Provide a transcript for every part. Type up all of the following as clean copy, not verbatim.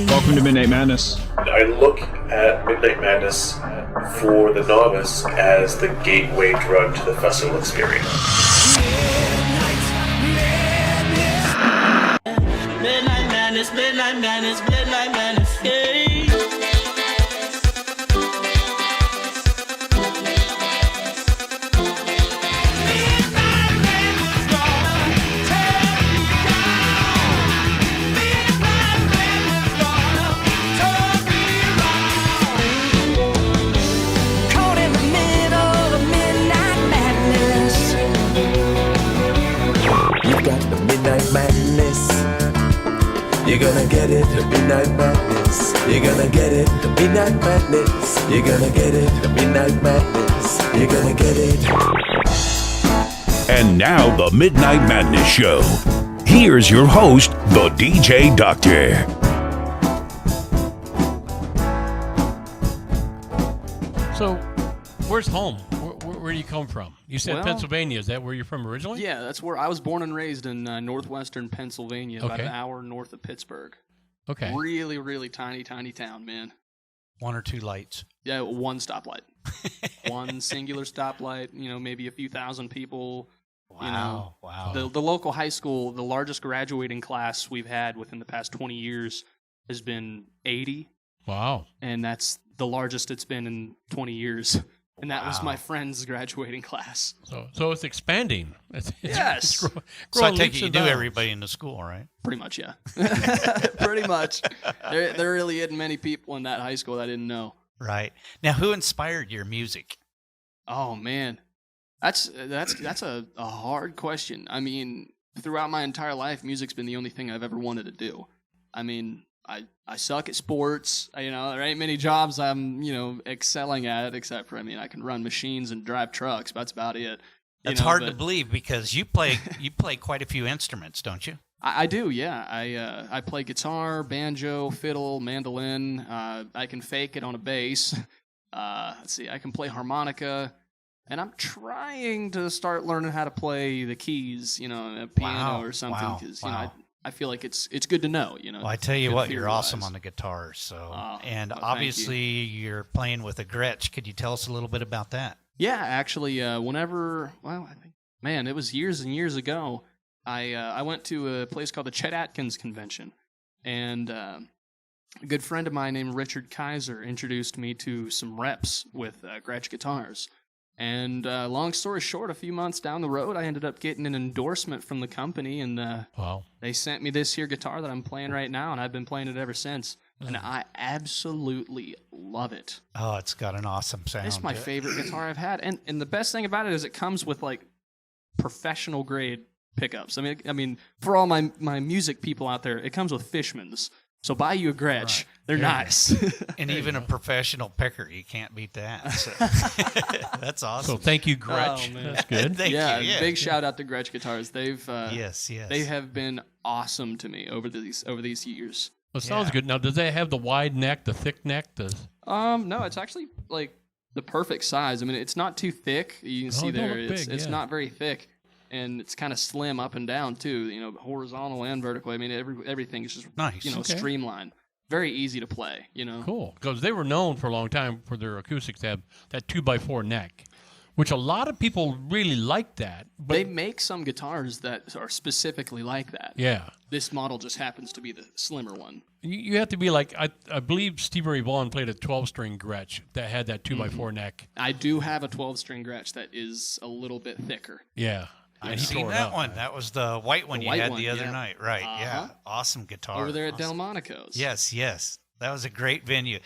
Welcome to Midnight Madness. I look at Midnight Madness for the novice as the gateway drug to the festival experience. Midnight Madness, Midnight Madness, Midnight Madness, yeah. Madness. You're gonna get it, Midnight Madness. You're gonna get it, Midnight Madness. You're gonna get it, Midnight Madness. You're gonna get it. And now the Midnight Madness Show. Here's your host, the DJ Doctor. So, where's home? Where do you come from? You said Pennsylvania. Is that where you're from originally? Yeah, that's where I was born and raised in northwestern Pennsylvania, about Okay. an hour north of Pittsburgh. Okay. Really, really tiny town, man. One or two lights. Yeah, one stoplight. One singular stoplight, maybe a few thousand people. Wow. The local high school, the largest graduating class we've had within the past 20 years has been 80. Wow. And that's the largest it's been in 20 years. And that was my friend's graduating class. So it's expanding. Yes. So I growing take leaps it you and do bounds. everybody in the school, right? Pretty much, yeah. Pretty much. There really isn't many people in that high school that I didn't know. Right. Now, who inspired your music? Oh man, that's a hard question. I mean, throughout my entire life, music's been the only thing I've ever wanted to do. I mean, I suck at sports. There ain't many jobs I'm excelling at, except for I can run machines and drive trucks. But that's about it. That's hard to believe because you play quite a few instruments, don't you? I do, yeah. I play guitar, banjo, fiddle, mandolin. I can fake it on a bass. Let's see, I can play harmonica, and I'm trying to start learning how to play the keys, a piano or something, because I feel like it's good to know, Well, I tell you what, you're theory-wise. awesome on the guitar. So, and thank obviously you're playing with a Gretsch. Could you tell us a little bit about that? Yeah, actually, I think, man, it was years and years ago. I went to a place called the Chet Atkins Convention, and a good friend of mine named Richard Kaiser introduced me to some reps with Gretsch guitars. And long story short, a few months down the road, I ended up getting an endorsement from the company, and they sent me this here guitar that I'm playing right now, and I've been playing it ever since. And I absolutely love it. Oh, it's got an awesome sound. It's my favorite guitar I've had. And the best thing about it is it comes with, like, professional grade pickups. I mean, for all my music people out there, it comes with Fishman's. So buy you a Gretsch. Right. They're nice. And even a professional picker, you can't beat that. So. That's awesome. So thank you, Gretsch. Oh, man. That's good. Thank you. Yeah. Big shout out to Gretsch Guitars. They've yes. They have been awesome to me over these years. Well, it sounds good. Now, does they have the wide neck, the thick neck? No, it's actually like the perfect size. I mean, it's not too thick. You can see there, it's not very thick, and it's kind of slim up and down too. Horizontal and vertical. I mean, everything is just nice. Streamlined. Very easy to play. Cool, because they were known for a long time for their acoustics to have that 2x4 neck, which a lot of people really like that. But they make some guitars that are specifically like that. Yeah. This model just happens to be the slimmer one. You have to be like, I believe Stevie Ray Vaughan played a 12-string Gretsch that had that 2x4 neck. I do have a 12-string Gretsch that is a little bit thicker. Yeah. I've seen that one. That was the white one you had the other night. Right, yeah. Awesome guitar. Over there at Delmonico's. Yes. That was a great venue.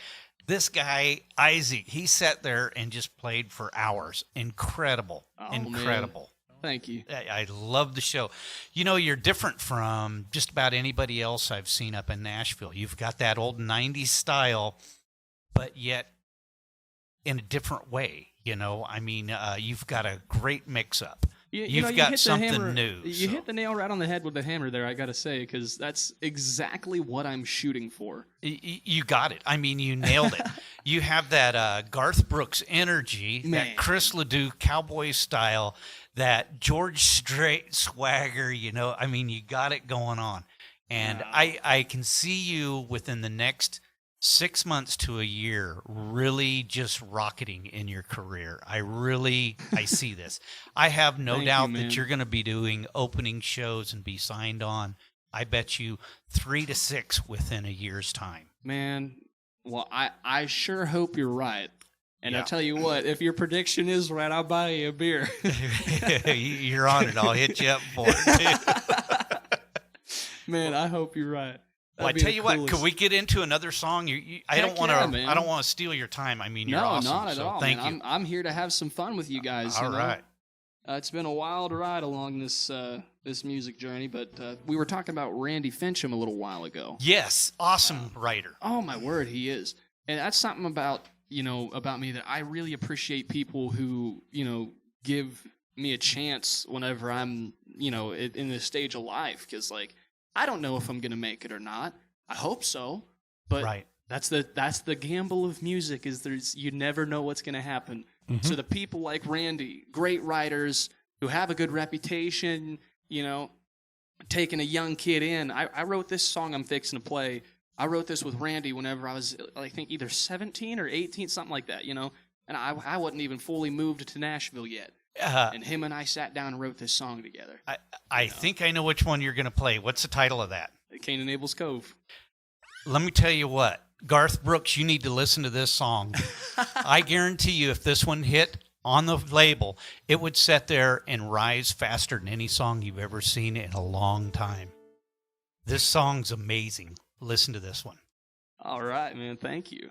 This guy, Isaac, he sat there and just played for hours. Incredible. Incredible. Man. Thank you. I love the show. You're different from just about anybody else I've seen up in Nashville. You've got that old 90s style, but yet in a different way. You've got a great mix-up. You've got something new. You hit the nail right on the head with the hammer there, I got to say, because that's exactly what I'm shooting for. You got it. You nailed it. You have that Garth Brooks energy, that Chris Ledoux cowboy style, that George Strait swagger, you got it going on. And I can see you within the next 6 months to a year really just rocketing in your career. I see this. I have no doubt that you're going to be doing opening shows and be signed on. I bet you 3 to 6 within a year's time. Man, well, I sure hope you're right. And I'll tell you what, if your prediction is right, I'll buy you a beer. You're on it. I'll hit you up for it, too. Man, I hope you're right. Well, I tell you what, could we get into another song? I don't want to steal your time. I mean, you're awesome. No, not at all. Thank man. you. I'm here to have some fun with you guys. All right. It's been a wild ride along this music journey, but we were talking about Randy Finchum a little while ago. Yes, awesome writer. Oh my word, he is. And that's something about me that I really appreciate, people who give me a chance whenever I'm in this stage of life, because like I don't know if I'm gonna make it or not. I hope so, but right. That's the gamble of music, is you never know what's gonna happen. Mm-hmm. So the people like Randy, great writers who have a good reputation, taking a young kid in. I wrote this song I'm fixing to play. I wrote this with Randy whenever I was, I think, either 17 or 18, something like that, and I wasn't even fully moved to Nashville yet. And him and I sat down and wrote this song together. I think I know which one you're going to play. What's the title of that? Cain and Abel's Cove. Let me tell you what. Garth Brooks, you need to listen to this song. I guarantee you if this one hit on the label, it would sit there and rise faster than any song you've ever seen in a long time. This song's amazing. Listen to this one. All right, man. Thank you.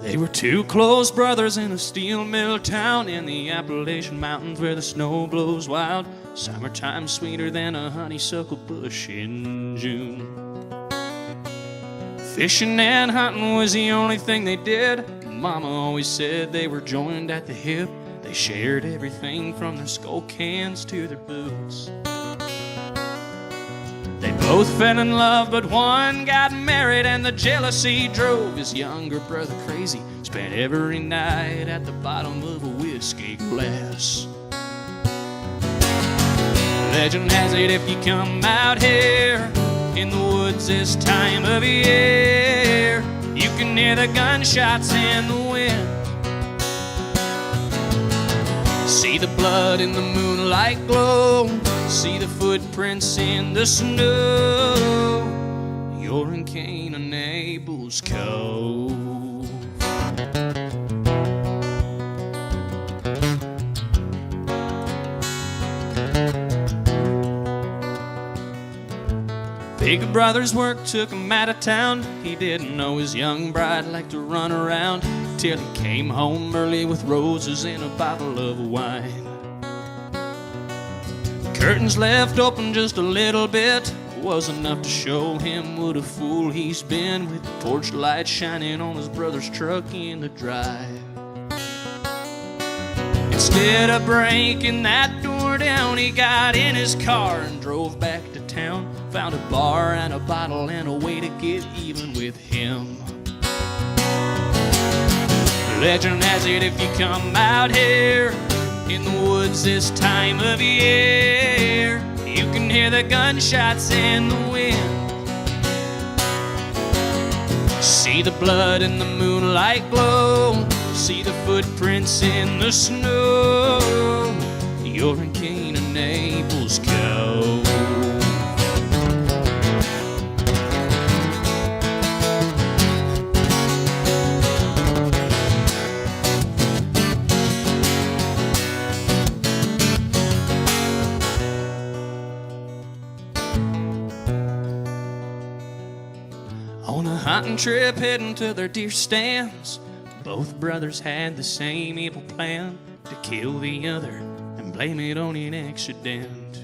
They were two close brothers in a steel mill town in the Appalachian Mountains where the snow blows wild. Summertime sweeter than a honeysuckle bush in June. Fishing and hunting was the only thing they did. Mama always said they were joined at the hip. They shared everything from their skull cans to their boots. They both fell in love, but one got married, and the jealousy drove his younger brother crazy. Spent every night at the bottom of a whiskey glass. Legend has it, if you come out here in the woods this time of year, you can hear the gunshots in the wind. See the blood in the moonlight glow. See the footprints in the snow. You're in Cain and Abel's Cove. Big brother's work took him out of town. He didn't know his young bride liked to run around, till he came home early with roses and a bottle of wine. Curtains left open just a little bit was enough to show him what a fool he's been, with the torch light shining on his brother's truck in the drive. Instead of breaking that door down, he got in his car and drove back to town. Found a bar and a bottle and a way to get even with him. Legend has it, if you come out here in the woods this time of year, you can hear the gunshots in the wind. See the blood in the moonlight glow. See the footprints in the snow. You're in Cain and Abel's Cove. On a hunting trip heading to their deer stands, both brothers had the same evil plan, to kill the other and blame it on an accident.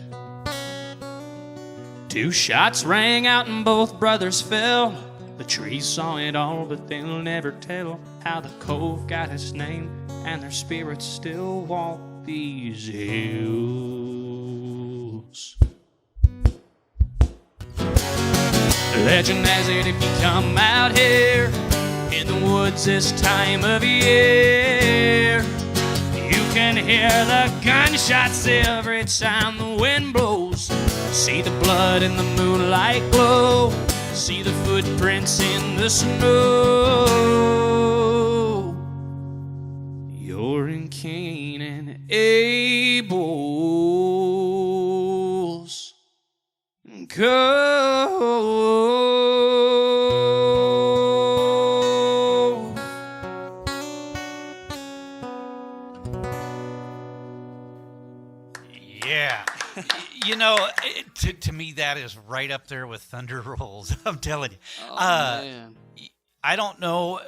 Two shots rang out and both brothers fell. The trees saw it all, but they'll never tell how the cove got its name, and their spirits still walk these hills. Legend has it if you come out here in the woods this time of year, you can hear the gunshots every time the wind blows. See the blood in the moonlight glow. See the footprints in the snow. You're in Cain and Abel's Cove. Yeah. To me, that is right up there with Thunder Rolls. I'm telling you. Oh, man. I don't know.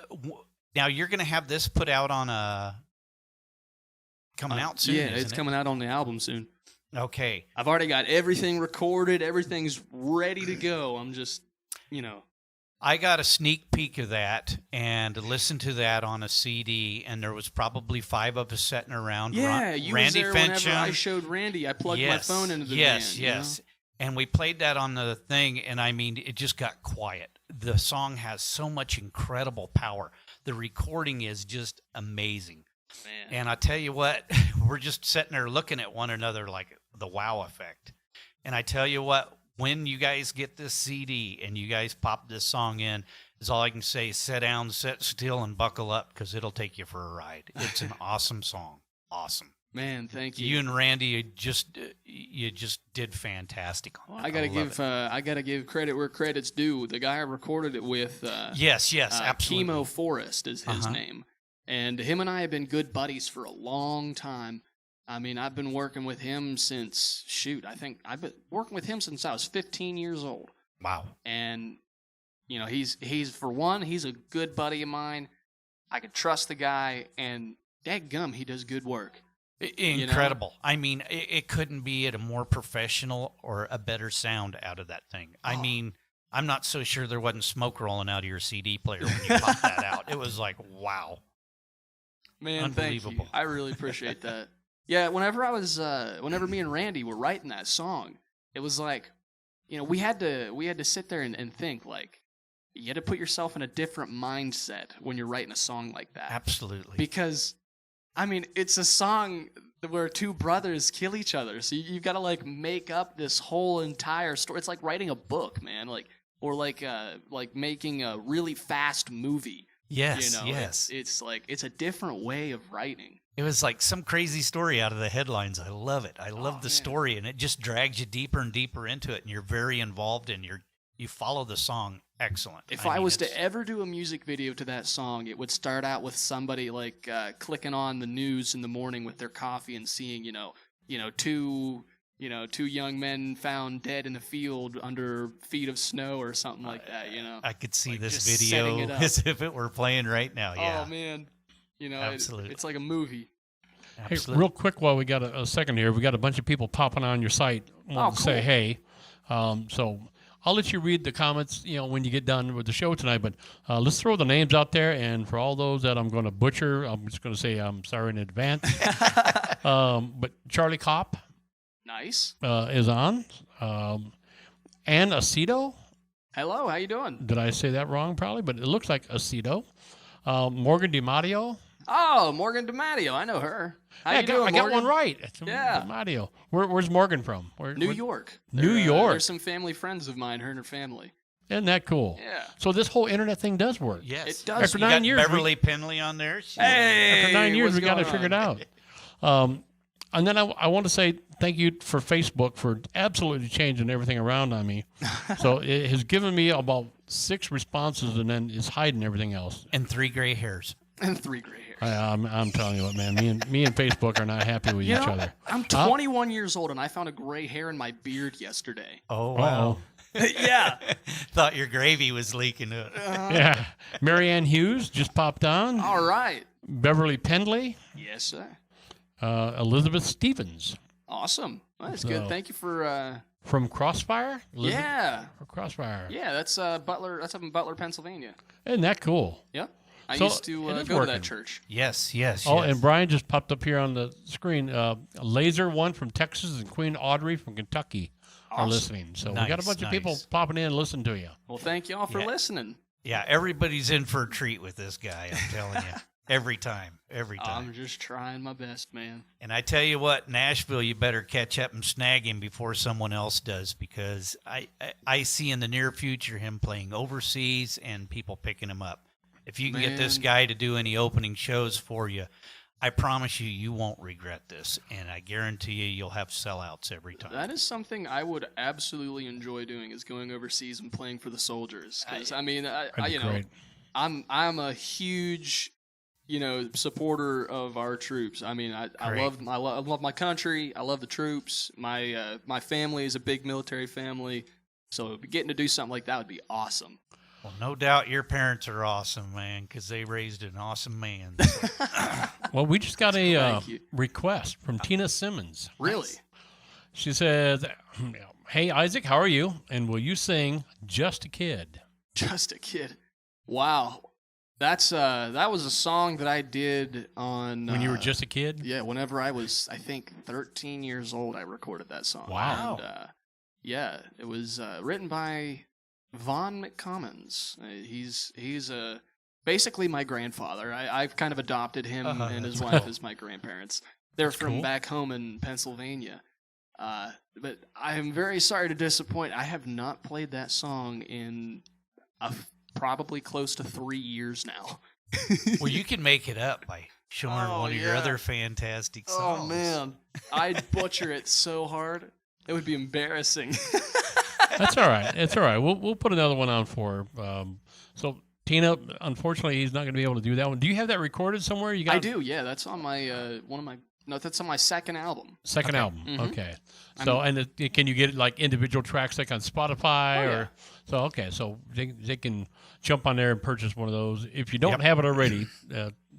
Now, you're going to have this put out on coming out soon. Yeah, isn't it's it? coming out on the album soon. Okay. I've already got everything recorded. Everything's ready to go. I'm just, I got a sneak peek of that and listened to that on a CD, and there was probably 5 of us sitting around. Yeah, you Randy was there whenever Finchum. I showed Randy. I plugged my phone into the Yes, van. yes. And we played that on the thing, and I mean, it just got quiet. The song has so much incredible power. The recording is just amazing. Man. And I tell you what, we're just sitting there looking at one another like the wow effect. And I tell you what, when you guys get this CD and you guys pop this song in, is all I can say, sit down, sit still, and buckle up, because it'll take you for a ride. It's an awesome song. Awesome. Man, thank you. You and Randy, you just did fantastic. Well, I gotta give credit where credit's due. The guy I recorded it with, yes, absolutely. Kimo Forrest is his name, and him and I have been good buddies for a long time. I mean, I've been working with him since I've been working with him since I was 15 years old. Wow. And he's for one, he's a good buddy of mine. I can trust the guy, and dadgum, he does good work. Incredible. I mean, it couldn't be at a more professional or a better sound out of that thing. I mean, I'm not so sure there wasn't smoke rolling out of your CD player when you popped that out. It was like, wow. Man, thank you. I really appreciate that. Yeah, whenever me and Randy were writing that song, it was like, we had to sit there and think, like, you had to put yourself in a different mindset when you're writing a song like that. Absolutely. Because I mean, it's a song where 2 brothers kill each other, so you've got to like make up this whole entire story. It's like writing a book, man, or making a really fast movie. Yes, yes. It's like it's a different way of writing. It was like some crazy story out of the headlines. I love it. I love the story, and it just drags you deeper and deeper into it, and you're very involved, and you follow the song. Excellent. If I was to ever do a music video to that song, it would start out with somebody like clicking on the news in the morning with their coffee and seeing, two young men found dead in the field under feet of snow or something like that. I could see like this just video setting it up. as if it were playing right now. Yeah. Oh man, Absolutely. it's like a movie. Hey, real quick, while we got a second here, we got a bunch of people popping on your site. Want to say hey. So I'll let you read the comments, when you get done with the show tonight. But let's throw the names out there, and for all those that I'm going to butcher, I'm just going to say I'm sorry in advance. But Charlie Kopp, Nice. is on. Ann Aceto. Hello, how you doing? Did I say that wrong? Probably, but it looks like Aceto. Morgan DiMatteo. Oh, Morgan DiMatteo. I know her. How you doing, I got Morgan? one right. It's Yeah. DiMatteo. Where's Morgan from? New York. New York. There's some family friends of mine, her and her family. Isn't that cool? Yeah. So this whole internet thing does work. Yes. It does. After You 9 got years, Beverly Penley on there. Hey, after 9 years, what's we got it going figured on? out. And then I want to say thank you for Facebook for absolutely changing everything around on me. So it has given me about 6 responses, and then it's hiding everything else. And 3 gray hairs. And 3 gray hairs. I'm telling you what, man. Me and Facebook are not happy with each other. I'm 21 years old, and I found a gray hair in my beard yesterday. Oh, wow. Yeah. Thought your gravy was leaking out. Yeah. Marianne Hughes just popped on. All right. Beverly Pendley. Yes, sir. Elizabeth Stevens. Awesome. Well, that's good. Thank you for. From Crossfire? Yeah. Crossfire. Yeah, that's Butler. That's up in Butler, Pennsylvania. Isn't that cool? Yep. I So, used to it is go to that working. church. Yes. Oh, and Brian just popped up here on the screen. Laser one from Texas and Queen Audrey from Kentucky. are listening. So we got a bunch of people popping in and listening to you. Well, thank you all for listening. Yeah, everybody's in for a treat with this guy, I'm telling you. Every time. I'm just trying my best, man. And I tell you what, Nashville, you better catch up and snag him before someone else does, because I see in the near future him playing overseas and people picking him up. If you can get this guy to do any opening shows for you, I promise you won't regret this, and I guarantee you'll have sellouts every time. That is something I would absolutely enjoy doing, is going overseas and playing for the soldiers. Because I'm a huge supporter of our troops. I mean, I love my country. I love the troops. My family is a big military family, so getting to do something like that would be awesome. Well, no doubt your parents are awesome, man, because they raised an awesome man. Well, we just got a request from Tina Simmons. Really? She says, "Hey, Isaac, how are you? And will you sing Just a Kid?" Just a Kid. Wow. That was a song that I did on... When you were just a kid? Yeah, whenever I was, I think, 13 years old, I recorded that song. Wow. And, it was written by Vaughn McCommons. He's basically my grandfather. I've kind of adopted him and his wife as my grandparents. They're from back home in Pennsylvania. But I am very sorry to disappoint. I have not played that song in probably close to 3 years now. Well, you can make it up by showing one of your other fantastic songs. Oh, man. I'd butcher it so hard. It would be embarrassing. That's all right. It's all right. We'll put another one on for her. So, Tina, unfortunately, he's not going to be able to do that one. Do you have that recorded somewhere? I do, yeah. That's on my that's on my second album. Second album, okay. So, can you get like individual tracks like on Spotify So they can jump on there and purchase one of those. If you don't have it already,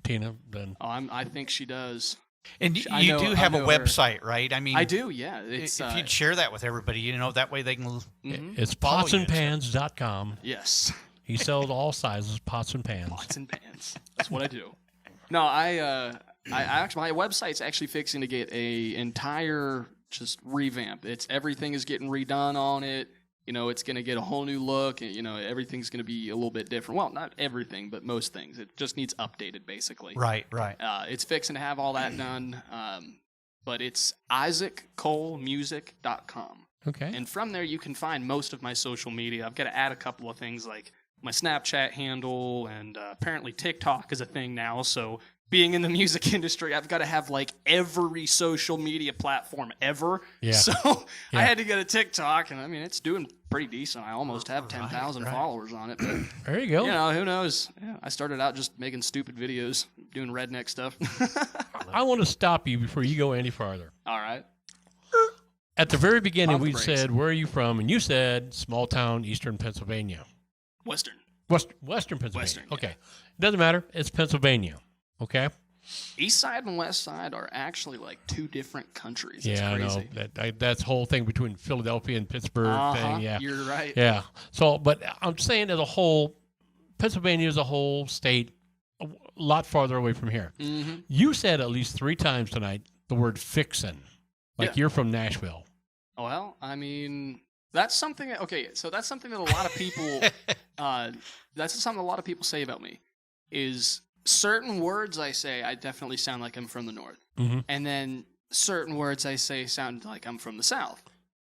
Tina, then I think she does. And you do have a website, right? I mean, I do, yeah. It's, if you'd share that with everybody, that way they can. It's potsandpans.com. Yes. He sells all sizes, pots and pans. Pots and pans. That's what I do. No, I actually, my website's actually fixing to get a entire just revamp. Everything is getting redone on it. It's going to get a whole new look. And, everything's going to be a little bit different. Well, not everything, but most things. It just needs updated, basically. Right. It's fixing to have all that done. But it's isaaccolemusic.com. Okay. And from there, you can find most of my social media. I've got to add a couple of things like my Snapchat handle, and apparently TikTok is a thing now. So being in the music industry, I've got to have like every social media platform ever. Yeah. So I had to get a TikTok, and I mean, it's doing pretty decent. I almost have 10,000 followers on it. But, there you go. Who knows? Yeah, I started out just making stupid videos, doing redneck stuff. I want to stop you before you go any farther. All right. At the very beginning, we said, "Where are you from?" And you said, "Small town, Eastern Pennsylvania." Western Pennsylvania. Western, okay. Doesn't matter. It's Pennsylvania. Okay. East side and west side are actually like two different countries. It's crazy. I know. That's whole thing between Philadelphia and Pittsburgh thing. Yeah. You're right. Yeah. So, but I'm saying as a whole, Pennsylvania is a whole state a lot farther away from here. Mm-hmm. You said at least 3 times tonight the word fixin'. You're from Nashville. Well, I mean, that's something. So that's something that a lot of people. That's something a lot of people say about me. Is certain words I say, I definitely sound like I'm from the north, and then certain words I say sound like I'm from the south.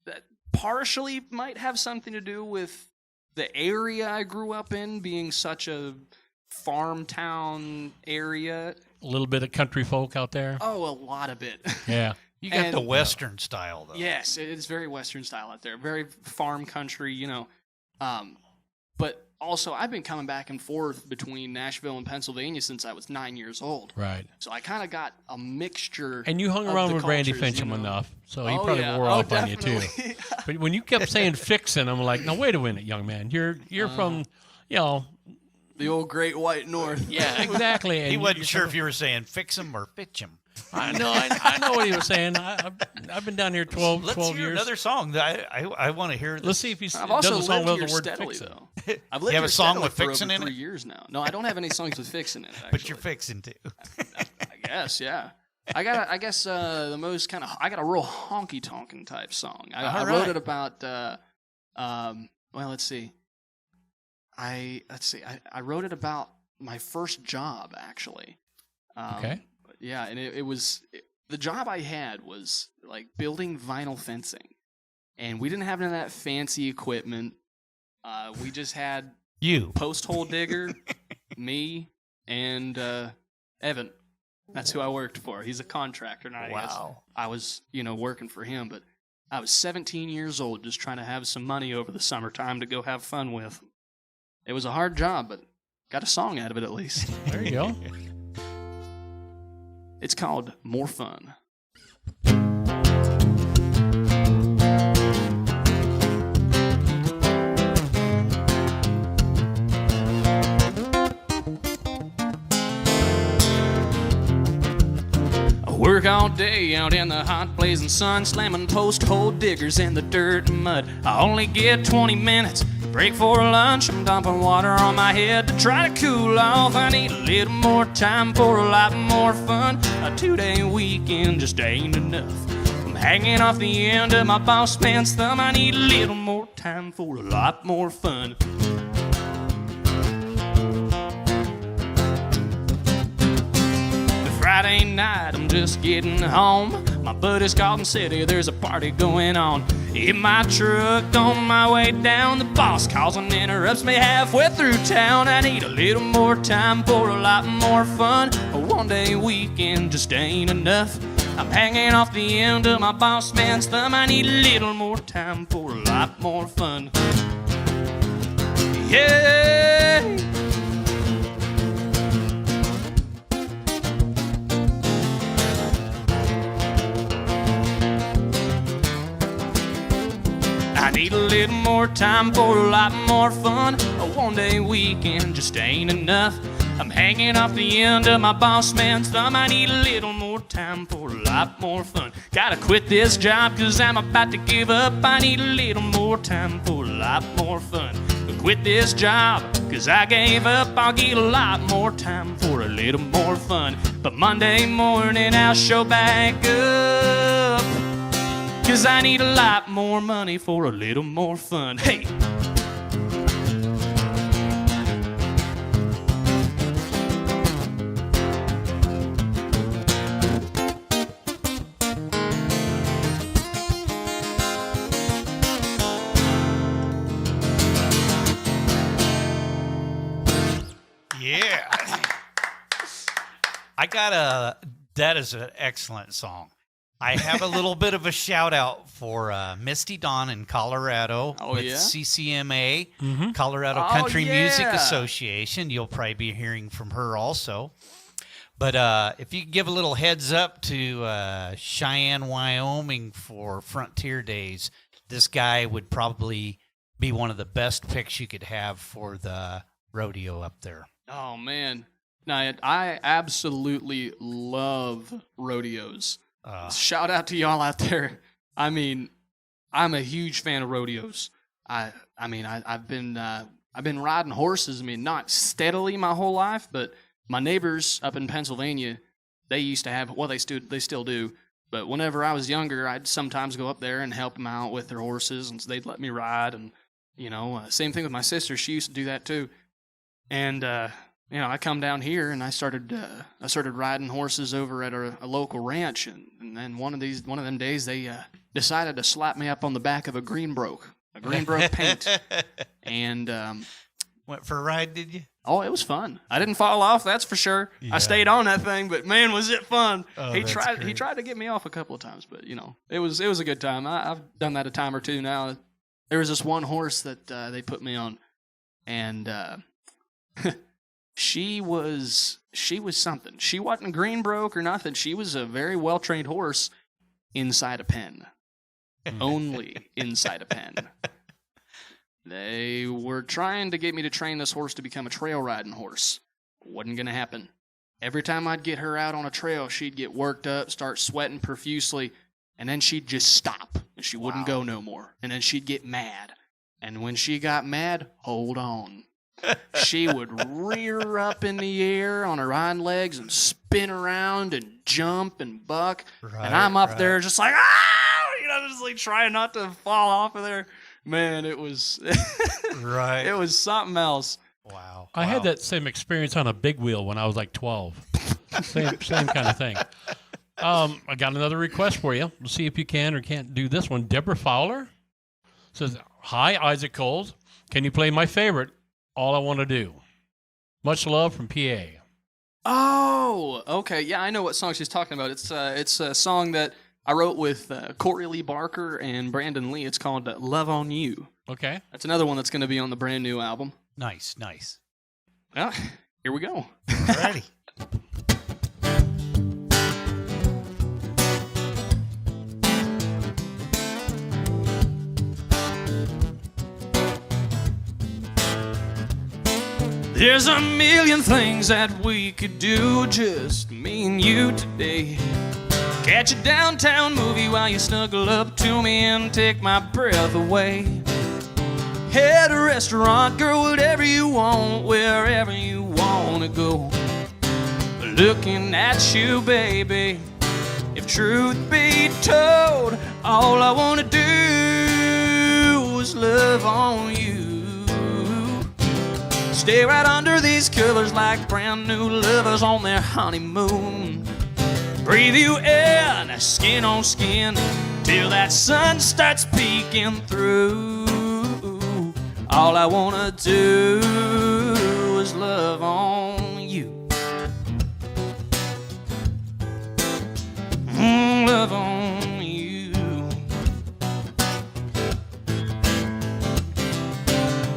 That partially might have something to do with the area I grew up in being such a farm town area. A little bit of country folk out there. Oh, a lot of it. Yeah. You got the Western style, though. Yes, it's very Western style out there. Very farm country, But also, I've been coming back and forth between Nashville and Pennsylvania since I was 9 years old. Right. So I kind of got a mixture. And you hung around with Randy Finchum enough, so he probably wore off on you too. But when you kept saying "fixin'," I'm like, "No, wait a minute, young man. You're from, the old Great White North." Yeah, exactly. And he wasn't sure if you were saying "fix 'em" or "bitch 'em." I know what he was saying. I've been down here 12 Let's years. hear another song. I want to hear this. Let's see if he I've does also a song lived with the here word steadily, "fixin'." though. I've lived You have a here song steadily with for "fixin' over in it? 3 years now. No, I don't have any songs with "fixin' in it, actually. But you're fixing to. I guess, yeah. I guess the most kind of I got a real honky tonkin' type song. I All wrote right. it about. Well, let's see. I wrote it about my first job actually. Okay. Yeah, and the job I had was like building vinyl fencing, and we didn't have none of that fancy equipment. We just had You. post hole digger, me, and Evan. That's who I worked for. He's a contractor, and I was working for him. But I was 17 years old, just trying to have some money over the summertime to go have fun with. It was a hard job, but got a song out of it at least. There you go. It's called More Fun. Work all day out in the hot blazing sun, slamming post hole diggers in the dirt and mud. I only get 20 minutes break for lunch. I'm dumping water on my head to try to cool off. I need a little more time for a lot more fun. A 2-day weekend just ain't enough. I'm hanging off the end of my boss man's thumb. I need a little more time for a lot more fun. Friday night, I'm just getting home. My buddies called and said, hey, there's a party going on. In my truck on my way down, the boss calls and interrupts me halfway through town. I need a little more time for a lot more fun. A 1-day weekend just ain't enough. I'm hanging off the end of my boss man's thumb. I need a little more time for a lot more fun. Yeah. I need a little more time for a lot more fun. A 1-day weekend just ain't enough. I'm hanging off the end of my boss man's thumb. I need a little more time for a lot more fun. Gotta quit this job cause I'm about to give up. I need a little more time for a lot more fun. Quit this job cause I gave up. I'll get a lot more time for a little more fun. But Monday morning I'll show back up. Cause I need a lot more money for a little more fun. Hey! Yeah. That is an excellent song. I have a little bit of a shout out for Misty Dawn in Colorado with yeah? CCMA, Colorado Country Music Association. You'll probably be hearing from her also. But if you could give a little heads up to Cheyenne, Wyoming for Frontier Days, this guy would probably be one of the best picks you could have for the rodeo up there. Oh, man. Now, I absolutely love rodeos. Shout out to y'all out there. I mean, I'm a huge fan of rodeos. I've been riding horses. I mean, not steadily my whole life, but my neighbors up in Pennsylvania, they used to have. Well, they still do. But whenever I was younger, I'd sometimes go up there and help them out with their horses, and they'd let me ride. And same thing with my sister. She used to do that too. And I come down here and I started riding horses over at a local ranch, and then one of them days they decided to slap me up on the back of a Greenbroke paint, and went for a ride, did you? Oh, it was fun. I didn't fall off, that's for sure. Yeah. I stayed on that thing, but man, was it fun! Oh, he tried to get me off a couple of times, but it was a good time. I've done that a time or two now. There was this one horse that they put me on, and She was something. She wasn't Greenbroke or nothing. She was a very well-trained horse inside a pen. Only inside a pen. They were trying to get me to train this horse to become a trail riding horse. Wasn't going to happen. Every time I'd get her out on a trail, she'd get worked up, start sweating profusely, and then she'd just stop, and she wouldn't go no more. And then she'd get mad. And when she got mad, hold on. she would rear up in the air on her hind legs and spin around and jump and buck. And I'm up there just like, just like trying not to fall off of there. Man, it was Right. It was something else. Wow. I had that same experience on a big wheel when I was like 12. same kind of thing. I got another request for you. We'll see if you can or can't do this one. Deborah Fowler says, "Hi, Isaac Coles. Can you play my favorite, All I Want to Do? Much love from PA." Oh, okay. Yeah, I know what song she's talking about. It's a song that I wrote with Corey Lee Barker and Brandon Lee. It's called Love on You. Okay. That's another one that's going to be on the brand new album. Nice. Well, here we go. Ready. There's a million things that we could do, just me and you today. Catch a downtown movie while you snuggle up to me and take my breath away. Head a restaurant, girl, whatever you want, wherever you want to go. Looking at you, baby, if truth be told, all I want to do is love on you. Stay right under these covers like brand new lovers on their honeymoon. Breathe you in, skin on skin, till that sun starts peeking through. All I wanna do is love on you. Love on you.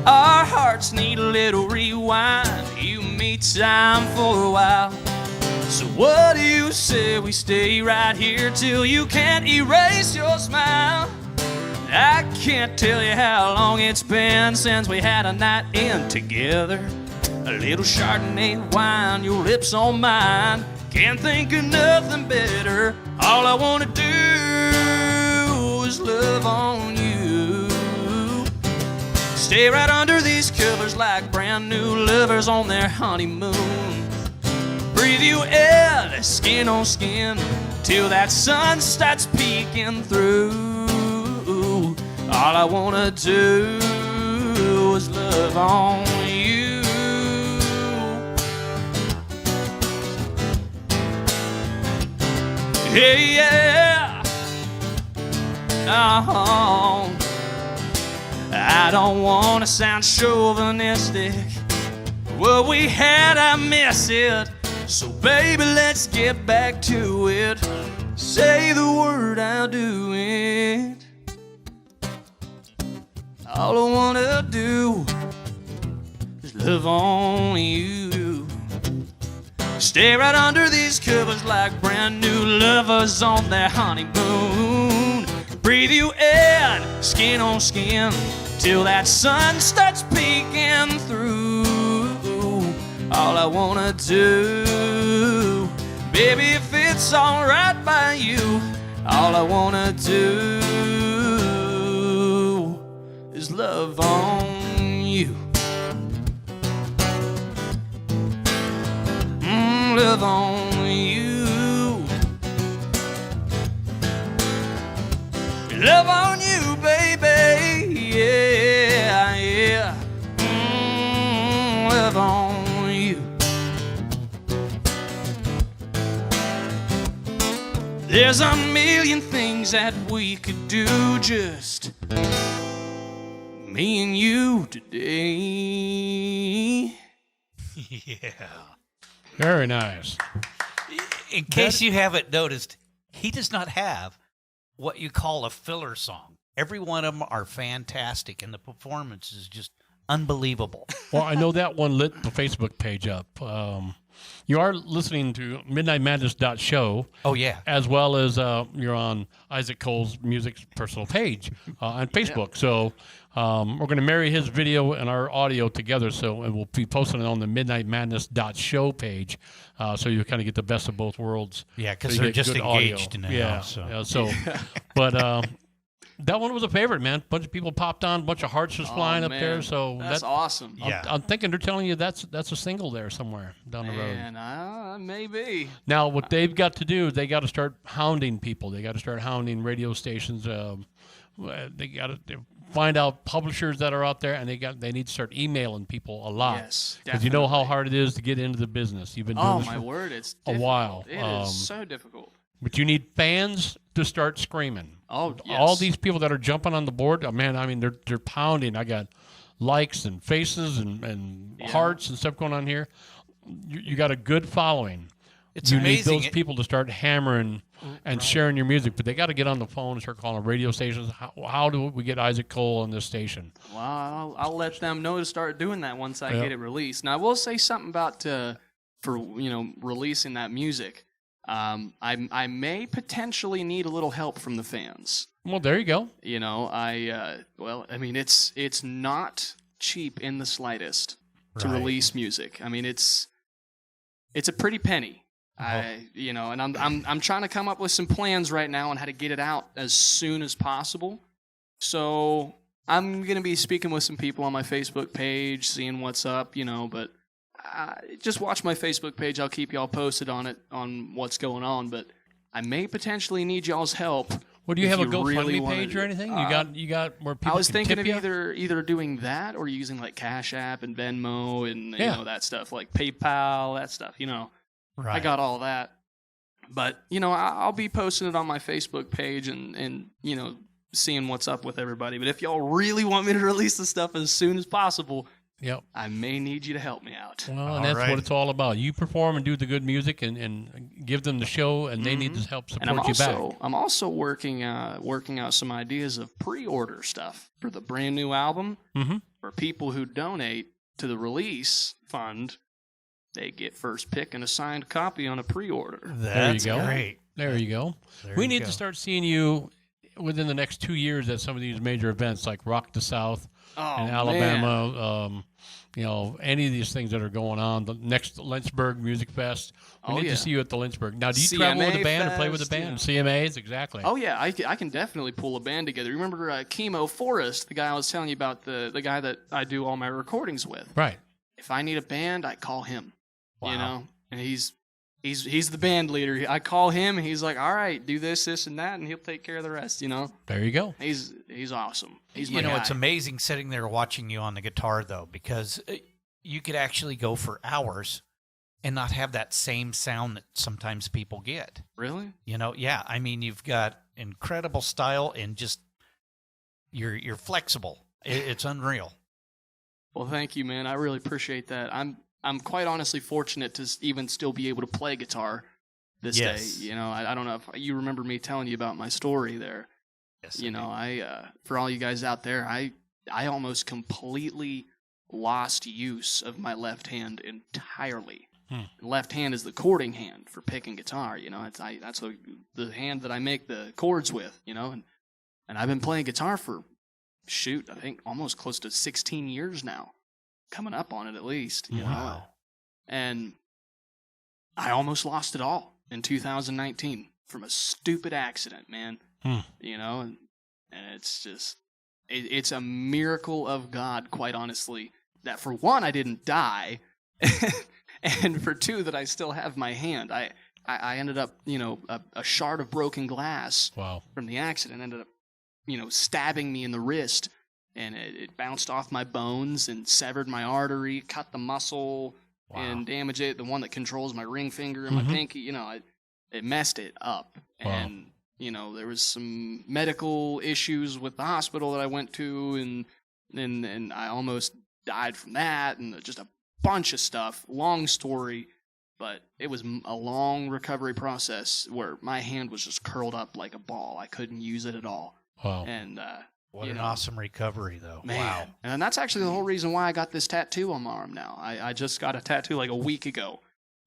Our hearts need a little rewind. You meet time for a while. So what do you say we stay right here till you can't erase your smile? I can't tell you how long it's been since we had a night in together. A little Chardonnay wine, your lips on mine. Can't think of nothing better. All I wanna do is love on you. Stay right under these covers like brand new lovers on their honeymoon. Breathe you in, skin on skin, till that sun starts peeking through. All I wanna do is love on you. Hey, yeah. Oh, I don't wanna sound chauvinistic. What we had, I miss it. So baby, let's get back to it. Say the word, I'll do it. All I wanna do is love on you. Stay right under these covers like brand new lovers on their honeymoon. Breathe you in, skin on skin, till that sun starts peeking through. All I wanna do, baby, if it's alright by you, all I wanna do is love on you. Love on you. Love on you, baby. Yeah, yeah. Love on you. There's a million things that we could do, just me and you today. Yeah. Very nice. In case you haven't noticed, he does not have what you call a filler song. Every one of them are fantastic, and the performance is just unbelievable. Well, I know that one lit the Facebook page up. You are listening to MidnightMadness.show. Oh, yeah. As well as you're on Isaac Cole's Music's personal page on Facebook. Yeah. So we're going to marry his video and our audio together. And we'll be posting it on the MidnightMadness.show page. So you kind of get the best of both worlds. Yeah, because so they're just engaged audio. now. Yeah. So. Yeah, but That one was a favorite, man. A bunch of people popped on. A bunch of hearts was flying up there. So that's awesome. I'm thinking they're telling you that's a single there somewhere down the road. And maybe. Now, what they've got to do, they got to start hounding people. They got to start hounding radio stations. They got to find out publishers that are out there, and they need to start emailing people a lot. Yes, because you know how hard it is to get into the business. You've been doing this for it's a while. It is so difficult. But you need fans to start screaming. Oh, yes. All these people that are jumping on the board, man, I mean, they're pounding. I got likes and faces and hearts and stuff going on here. You got a good following. It's you amazing. need those people to start hammering and sharing your music, but they got to get on the phone and start calling radio stations. How do we get Isaac Cole on this station? Well, I'll let them know to start doing that once I get it released. Now, I will say something about for releasing that music. I may potentially need a little help from the fans. Well, there you go. You know, I mean, it's not cheap in the slightest to release music. I mean, it's a pretty penny. And I'm trying to come up with some plans right now on how to get it out as soon as possible. So I'm gonna be speaking with some people on my Facebook page, seeing what's up, but. Just watch my Facebook page. I'll keep y'all posted on what's going on. But I may potentially need y'all's help. Well, do you have a GoFundMe page or anything? You got where people. I was can thinking tip of you? either doing that or using like Cash App and Venmo and that stuff, like PayPal, that stuff. Right. I got all that. But I'll be posting it on my Facebook page and seeing what's up with everybody. But if y'all really want me to release the stuff as soon as possible. Yep. I may need you to help me out. Well, and that's what it's all about. You perform and do the good music and give them the show, and they need to help support you back. I'm also working out some ideas of pre-order stuff for the brand new album. Mm-hmm. For people who donate to the release fund, they get first pick and a signed copy on a pre-order. That's great. There you go. We need to start seeing you within the next 2 years at some of these major events like Rock the South in Alabama. Any of these things that are going on. The next Lynchburg Music Fest. We need to see you at the Lynchburg. Now, do you travel with a band and play with a band? CMAs, exactly. Oh, yeah. I can definitely pull a band together. Remember Kimo Forrest, the guy I was telling you about, the guy that I do all my recordings with? Right. If I need a band, I call him. Wow. And he's the band leader. I call him, and he's like, all right, do this, and that, and he'll take care of the rest, There you go. He's awesome. He's my guy. It's amazing sitting there watching you on the guitar, though, because you could actually go for hours and not have that same sound that sometimes people get. Really? Yeah. I mean, you've got incredible style and just you're flexible. It's unreal. Well, thank you, man. I really appreciate that. I'm quite honestly fortunate to even still be able to play guitar this day. I don't know if you remember me telling you about my story there. Yes, I for all you guys out there, I almost completely lost use of my left hand entirely. Left hand is the chording hand for picking guitar. That's the hand that I make the chords with. And I've been playing guitar for I think almost close to 16 years now. Coming up on it at least, Wow. And I almost lost it all in 2019 from a stupid accident, man. And it's just, it's a miracle of God, quite honestly, that for one, I didn't die, and for two, that I still have my hand. I ended up, a shard of broken glass from the accident ended up, stabbing me in the wrist. And it bounced off my bones and severed my artery, cut the muscle, and damaged it. The one that controls my ring finger and my pinky, it messed it up. Wow. And, there was some medical issues with the hospital that I went to, and I almost died from that, and just a bunch of stuff. Long story, but it was a long recovery process where my hand was just curled up like a ball. I couldn't use it at all. Wow. And, What an awesome recovery, though. Man. Wow. And that's actually the whole reason why I got this tattoo on my arm now. I just got a tattoo like a week ago.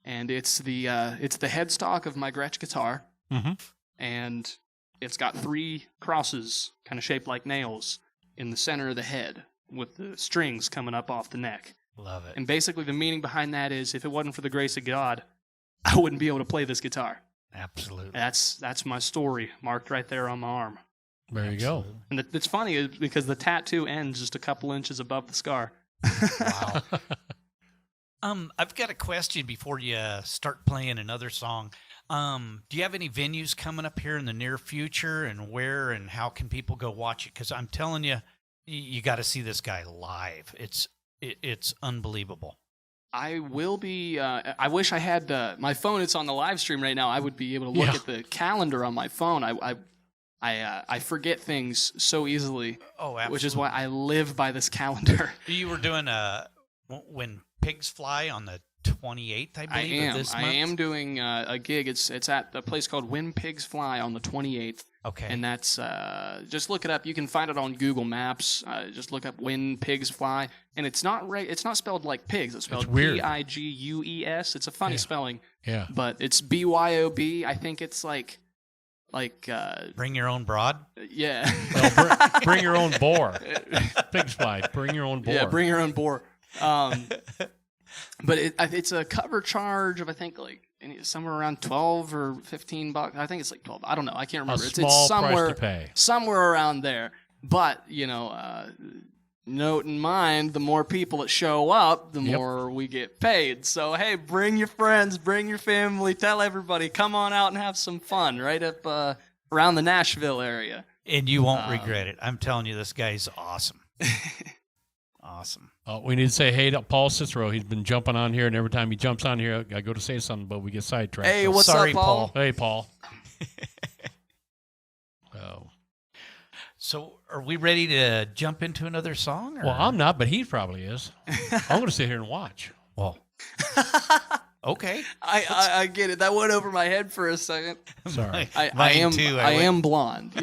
And it's the headstock of my Gretsch guitar. Mm-hmm. And it's got 3 crosses kind of shaped like nails in the center of the head with the strings coming up off the neck. Love it. And basically the meaning behind that is if it wasn't for the grace of God, I wouldn't be able to play this guitar. Absolutely. That's my story marked right there on my arm. There you go. And it's funny because the tattoo ends just a couple inches above the scar. Wow. I've got a question before you start playing another song. Do you have any venues coming up here in the near future, and where and how can people go watch it? Because I'm telling you, you got to see this guy live. It's unbelievable. I will be. I wish I had my phone. It's on the live stream right now. I would be able to look at the calendar on my phone. I forget things so easily. Oh, absolutely. Which is why I live by this calendar. You were doing When Pigs Fly on the 28th, I believe, of this month? I am doing a gig. It's at a place called When Pigs Fly on the 28th. Okay. And that's, just look it up. You can find it on Google Maps. Just look up When Pigs Fly. And it's not spelled like pigs. It's spelled Pigues. It's a funny spelling. Yeah. But it's BYOB. I think it's like Bring Your Own Broad? Yeah. No, bring your own boar. Pigs Fly. Bring your own boar. Yeah, bring your own boar. But it's a cover charge of, I think, like somewhere around $12 or $15. I think it's like 12. I don't know. I can't remember. It's somewhere price to pay. Somewhere around there. But note in mind, the more people that show up, the more we get paid. So hey, bring your friends, bring your family, tell everybody, come on out and have some fun right up around the Nashville area. And you won't regret it. I'm telling you, this guy's awesome. Awesome. We need to say hey to Paul Cicero. He's been jumping on here, and every time he jumps on here, I go to say something, but we get sidetracked. Hey, what's sorry, up, Paul? Hey, Paul. So are we ready to jump into another song? Or? Well, I'm not, but he probably is. I'm going to sit here and watch. Well, okay. I get it. That went over my head for a second. Sorry. I am blonde,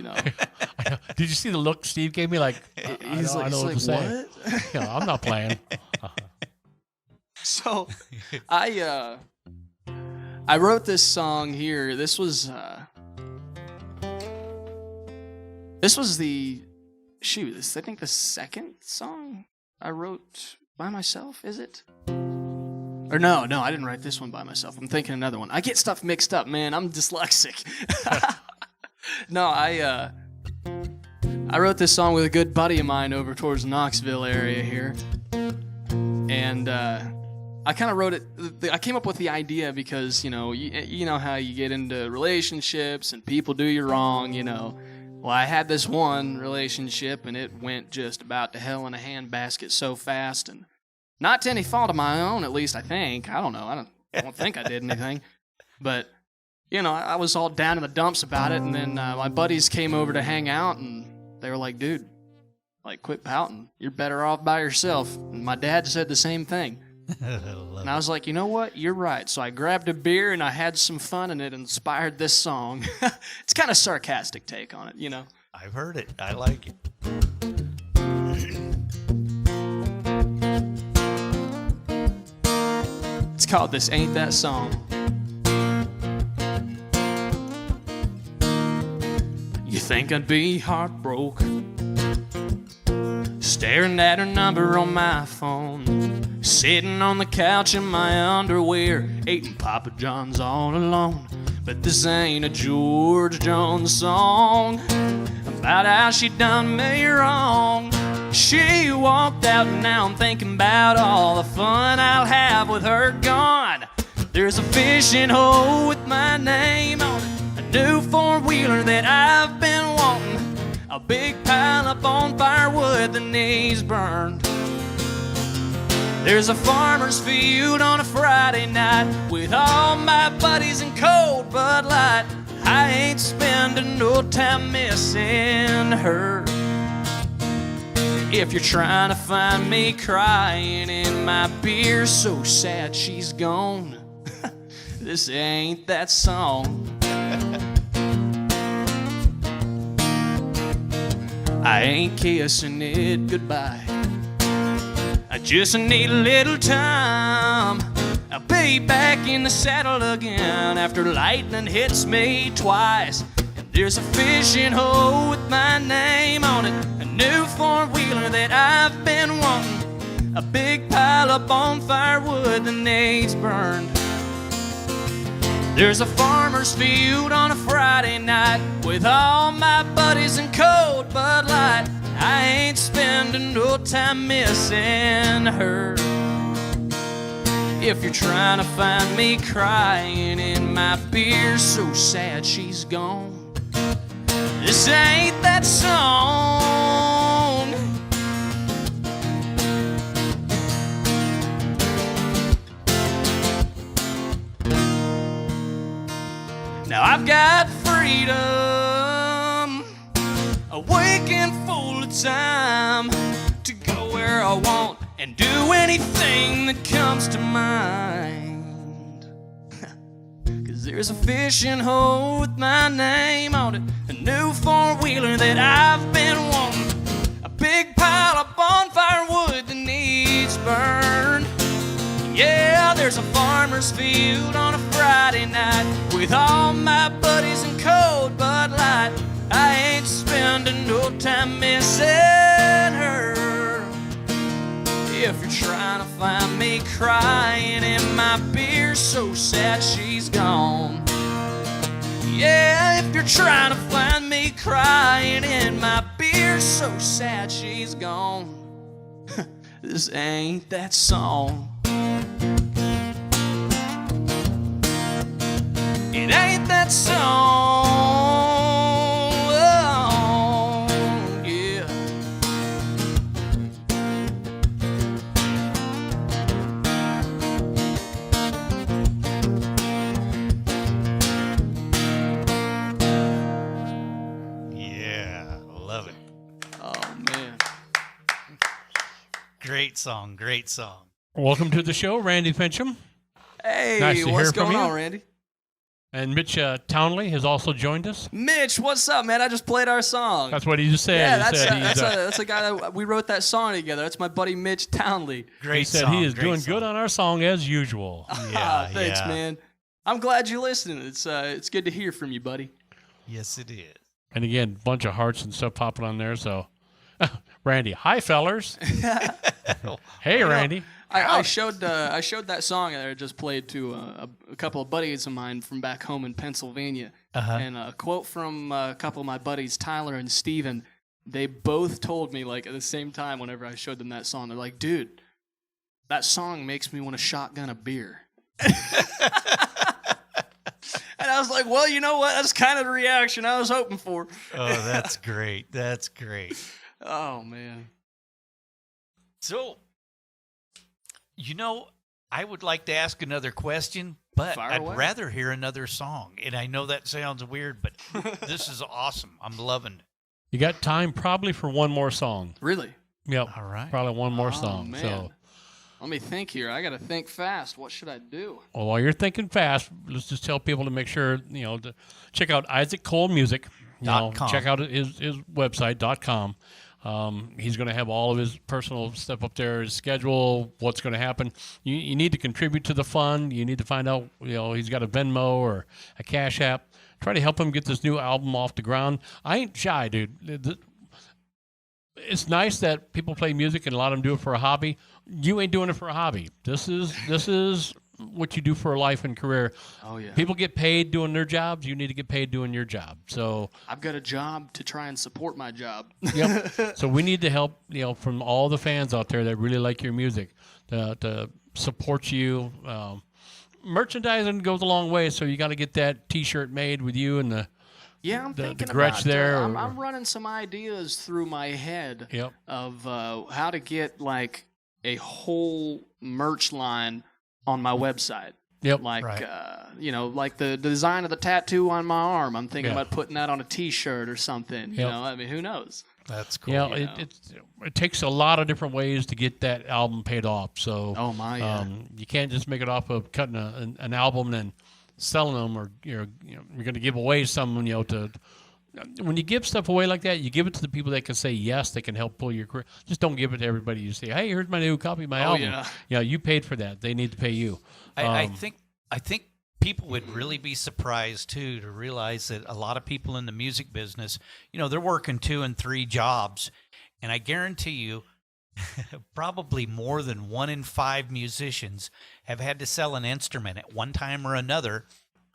Did you see the look Steve gave me? Like, he's I know what to say. Yeah, I'm not playing. So, I wrote this song here. This was the I think the second song I wrote by myself. Is it? Or no, I didn't write this one by myself. I'm thinking another one. I get stuff mixed up, man. I'm dyslexic. No, I wrote this song with a good buddy of mine over towards the Knoxville area here. And I kind of wrote it. I came up with the idea because, you know how you get into relationships and people do you wrong, Well, I had this one relationship and it went just about to hell in a handbasket so fast, and not to any fault of my own, at least I think. I don't know. I don't think I did anything. But, I was all down in the dumps about it, and then my buddies came over to hang out, and they were like, dude, quit pouting. You're better off by yourself. And my dad said the same thing. And I was like, you know what? You're right. So I grabbed a beer, and I had some fun, and it inspired this song. It's kind of sarcastic take on it, I've heard it. I like it. It's called This Ain't That Song. You think I'd be heartbroken, staring at her number on my phone, sitting on the couch in my underwear, eating Papa John's all alone. But this ain't a George Jones song about how she done me wrong. She walked out and now I'm thinking about all the fun I'll have with her gone. There's a fishing hole with my name on it, a new four-wheeler that I've been wanting, a big pile up on firewood that needs burned. There's a farmer's field on a Friday night with all my buddies and cold Bud Light. I ain't spending no time missing her. If you're trying to find me crying in my beer, so sad she's gone, this ain't that song. I ain't kissing it goodbye. I just need a little time. I'll be back in the saddle again after lightning hits me twice. And there's a fishing hole with my name on it, a new four-wheeler that I've been wanting, a big pile up on firewood that needs burned. There's a farmer's farmer's field on a Friday night with all my buddies and cold Bud Light. I ain't spending no time missing her. If you're trying to find me crying in my beer, so sad she's gone, this ain't that song. Now I've got freedom, awake and full of time to go where I want and do anything that comes to mind. 'Cause there's a fishing hole with my name on it, a new four-wheeler that I've been wanting, a big pile of bonfire wood that needs burned. Yeah, there's a farmer's field on a Friday night with all my buddies and cold Bud Light. I ain't spending no time missing her. If you're trying to find me crying in my beer, so sad she's gone. Yeah, if you're trying to find me crying in my beer, so sad she's gone. This ain't that song. It ain't that song. Oh, yeah. Yeah, love it. Oh, man. Great song, great song. Welcome to the show, Randy Finchum. Hey, Nice to what's hear from going you. on, Randy? And Mitch Townley has also joined us. Mitch, what's up, man? I just played our song. That's what he just said. Yeah, He said he's, that's a guy that we wrote that song together. That's my buddy Mitch Townley. Great he said song, he is great doing song. good on our song as usual. Yeah, Thanks, yeah. man. I'm glad you're listening. It's good to hear from you, buddy. Yes, it is. And again, bunch of hearts and stuff popping on there. So, Randy, hi, fellers. Hey, Randy. I showed that song that I just played to a couple of buddies of mine from back home in Pennsylvania, and a quote from a couple of my buddies, Tyler and Steven. They both told me, like, at the same time whenever I showed them that song, they're like, dude, that song makes me want to shotgun a beer. And I was like, well, you know what? That's kind of the reaction I was hoping for. Oh, that's great. That's great. Oh, man. So, I would like to ask another question, but Fire I'd away. rather hear another song. And I know that sounds weird, but this is awesome. I'm loving it. You got time probably for one more song. Really? Yep. All right. Probably one more Oh, song. man. So, Let me think here. I got to think fast. What should I do? well, while you're thinking fast, let's just tell people to make sure, to check out Isaac Cole Music. .com. Check out his website, .com. He's going to have all of his personal stuff up there, his schedule, what's going to happen. You need to contribute to the fund. You need to find out, he's got a Venmo or a Cash App. Try to help him get this new album off the ground. I ain't shy, dude. It's nice that people play music and a lot of them do it for a hobby. You ain't doing it for a hobby. This is what you do for a life and career. Oh, yeah. People get paid doing their jobs. You need to get paid doing your job. So, I've got a job to try and support my job. yep. So we need to help, from all the fans out there that really like your music to support you. Merchandising goes a long way, so you got to get that T-shirt made with you and the. Yeah, I'm The thinking Gretsch about there, I'm running some ideas through my head Yep. of how to get like a whole merch line on my website. Yep. Like Right. Like the design of the tattoo on my arm. I'm thinking Yeah. about putting that on a T-shirt or something. You Yep. know, I mean, who knows? That's cool. Yeah, it takes a lot of different ways to get that album paid off. So, Oh my! Yeah. you can't just make it off of cutting an album and selling them, or you're going to give away some. When you give stuff away like that, you give it to the people that can say yes, they can help pull your career. Just don't give it to everybody. You say, hey, here's my new copy of my album. yeah. Yeah, you paid for that. They need to pay you. I think people would really be surprised too to realize that a lot of people in the music business, they're working 2 and 3 jobs, and I guarantee you, probably more than 1 in 5 musicians have had to sell an instrument at one time or another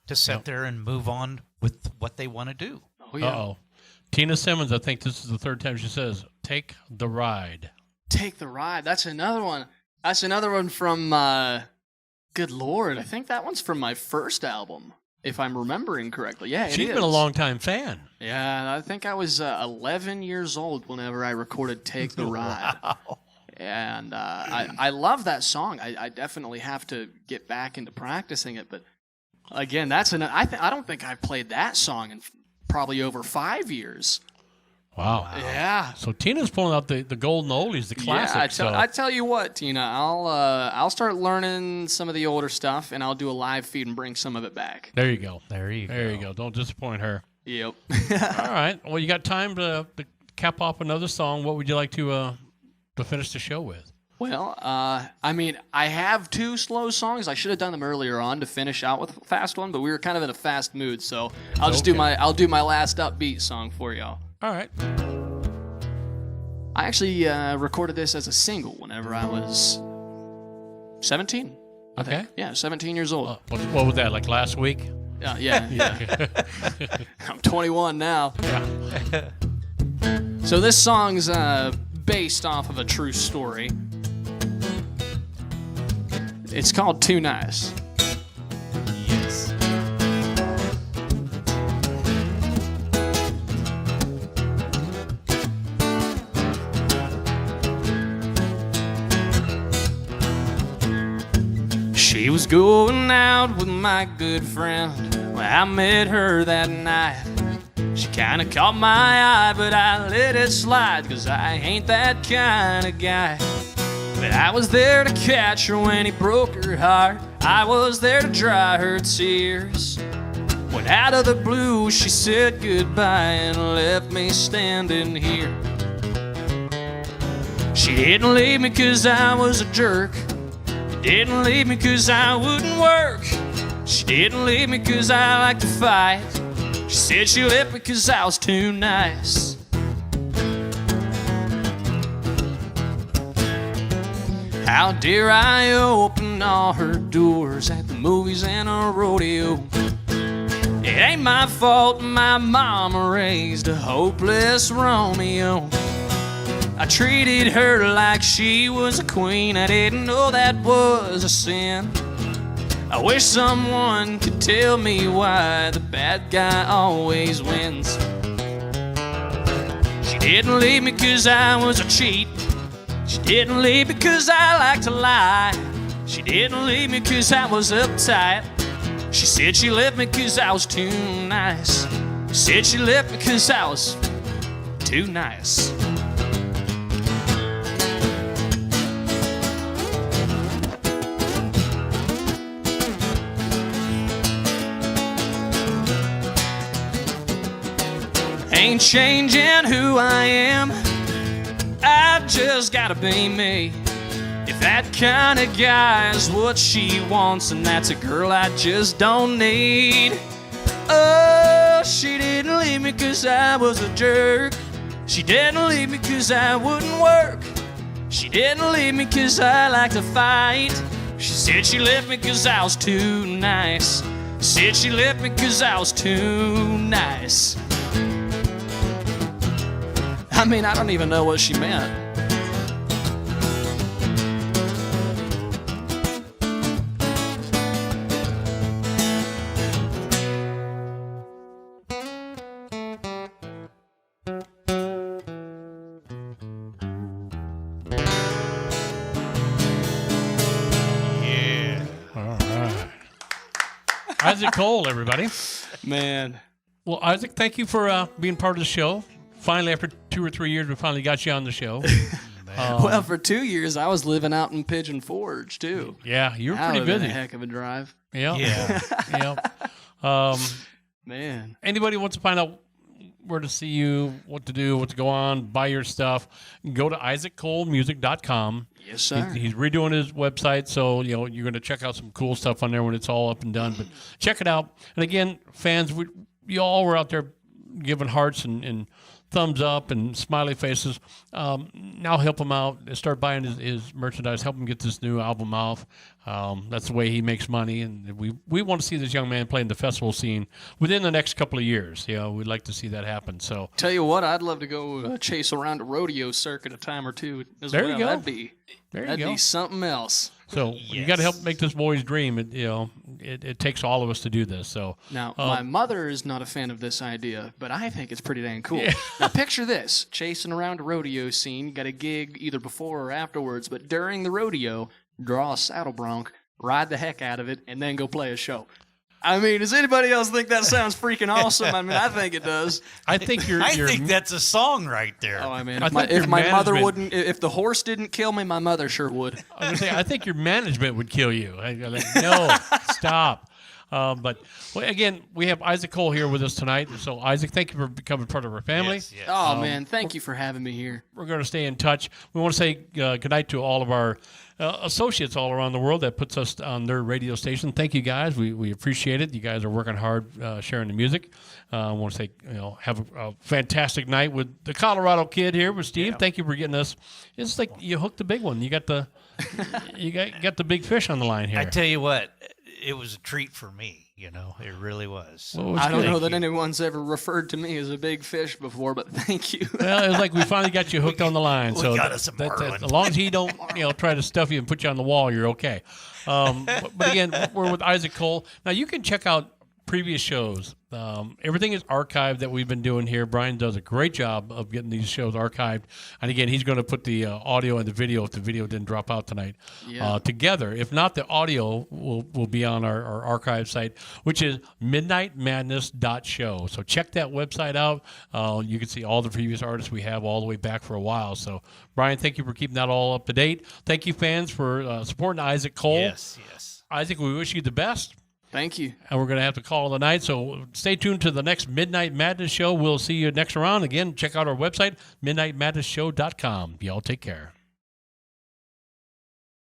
to sit there and move on with what they want to do. Oh, yeah. Uh-oh. Tina Simmons, I think this is the third time she says, "Take the ride." Take the Ride. That's another one. That's another one from, good Lord, I think that one's from my first album, if I'm remembering correctly. Yeah, She's been a long-time fan. Yeah, I think I was 11 years old whenever I recorded Take the Ride. Wow. And I love that song. I definitely have to get back into practicing it. But again, that's I don't think I've played that song in probably over 5 years. Wow. Yeah. So Tina's pulling out the golden oldies, the classics. Yeah, I tell you what, Tina, I'll start learning some of the older stuff, and I'll do a live feed and bring some of it back. There you go. There you go. Don't disappoint her. Yep. All right. Well, you got time to cap off another song. What would you like to finish the show with? Well, I mean, I have 2 slow songs. I should have done them earlier on to finish out with a fast one, but we were kind of in a fast mood, so I'll just do my last upbeat song for y'all. All right. I actually recorded this as a single whenever I was 17. I Okay. think. Yeah, 17 years old. What was that, like last week? Yeah. I'm 21 now. Yeah. So this song's based off of a true story. It's called Too Nice. Yes. She was going out with my good friend when I met her that night. She kinda caught my eye, but I let it slide, 'cause I ain't that kind of guy. But I was there to catch her when he broke her heart. I was there to dry her tears. When out of the blue she said goodbye and left me standing here. She didn't leave me 'cause I was a jerk. Didn't leave me 'cause I wouldn't work. She didn't leave me 'cause I like to fight. She said she left me 'cause I was too nice. How dare I open all her doors at the movies and a rodeo? It ain't my fault my mama raised a hopeless Romeo. I treated her like she was a queen. I didn't know that was a sin. I wish someone could tell me why the bad guy always wins. She didn't leave me 'cause I was a cheat. She didn't leave me 'cause I like to lie. She didn't leave me 'cause I was uptight. She said she left me 'cause I was too nice. Said she left me 'cause I was too nice. Ain't changing who I am. I just gotta be me. If that kind of guy is what she wants, and that's a girl I just don't need. Oh, she didn't leave me 'cause I was a jerk. She didn't leave me 'cause I wouldn't work. She didn't leave me 'cause I like to fight. She said she left me 'cause I was too nice. Said she left me 'cause I was too nice. I mean, I don't even know what she meant. Yeah. All right. Isaac Cole, everybody. Man. Well, Isaac, thank you for being part of the show. Finally, after 2 or 3 years, we finally got you on the show. Well, for 2 years, I was living out in Pigeon Forge, too. Yeah, you were That pretty would've been busy. a heck of a drive. Yeah. Yeah. Man. Anybody wants to find out where to see you, what to do, what to go on, buy your stuff, go to isaaccolemusic.com. Yes, sir. He's redoing his website, so you're going to check out some cool stuff on there when it's all up and done. But check it out. And again, fans, you all were out there giving hearts and thumbs up and smiley faces. Now help him out. Start buying his merchandise. Help him get this new album out. That's the way he makes money, and we want to see this young man play in the festival scene within the next couple of years. We'd like to see that happen. So tell you what, I'd love to go chase around a rodeo circuit a time or two as there well. You go. That'd be something else. So you got to help make this boy's dream. It takes all of us to do this. So now, my mother is not a fan of this idea, but I think it's pretty dang cool. Yeah. Now, picture this: chasing around a rodeo scene. You got a gig either before or afterwards, but during the rodeo, draw a saddle bronc, ride the heck out of it, and then go play a show. I mean, does anybody else think that sounds freaking awesome? I mean, I think it does. I think I think that's a song right there. Oh, I mean, if my mother wouldn't, if the horse didn't kill me, my mother sure would. I was gonna say, I think your management would kill you. No, stop. But again, we have Isaac Cole here with us tonight. So, Isaac, thank you for becoming part of our family. Yes. Oh, man, thank you for having me here. We're going to stay in touch. We want to say good night to all of our associates all around the world that puts us on their radio station. Thank you, guys. We appreciate it. You guys are working hard sharing the music. I want to say, have a fantastic night with the Colorado Kid here with Steve. Yeah. Thank you for getting us. It's like you hooked the big one. You got the got the big fish on the line here. I tell you what, it was a treat for me. It really was. Well, I don't know that anyone's ever referred to me as a big fish before, but thank you. Well, it was like we finally got you hooked on the line. We so got us a marlin. as long as he don't, try to stuff you and put you on the wall, you're okay. But again, we're with Isaac Cole. Now you can check out previous shows. Everything is archived that we've been doing here. Brian does a great job of getting these shows archived. And again, he's going to put the audio and the video, if the video didn't drop out tonight, together. If not, the audio will be on our archive site, which is midnightmadness.show. So check that website out. You can see all the previous artists we have all the way back for a while. So, Brian, thank you for keeping that all up to date. Thank you, fans, for supporting Isaac Cole. Yes. Isaac, we wish you the best. Thank you. And we're going to have to call it a night. So stay tuned to the next Midnight Madness show. We'll see you next round. Again, check out our website, midnightmadnessshow.com. Y'all take care.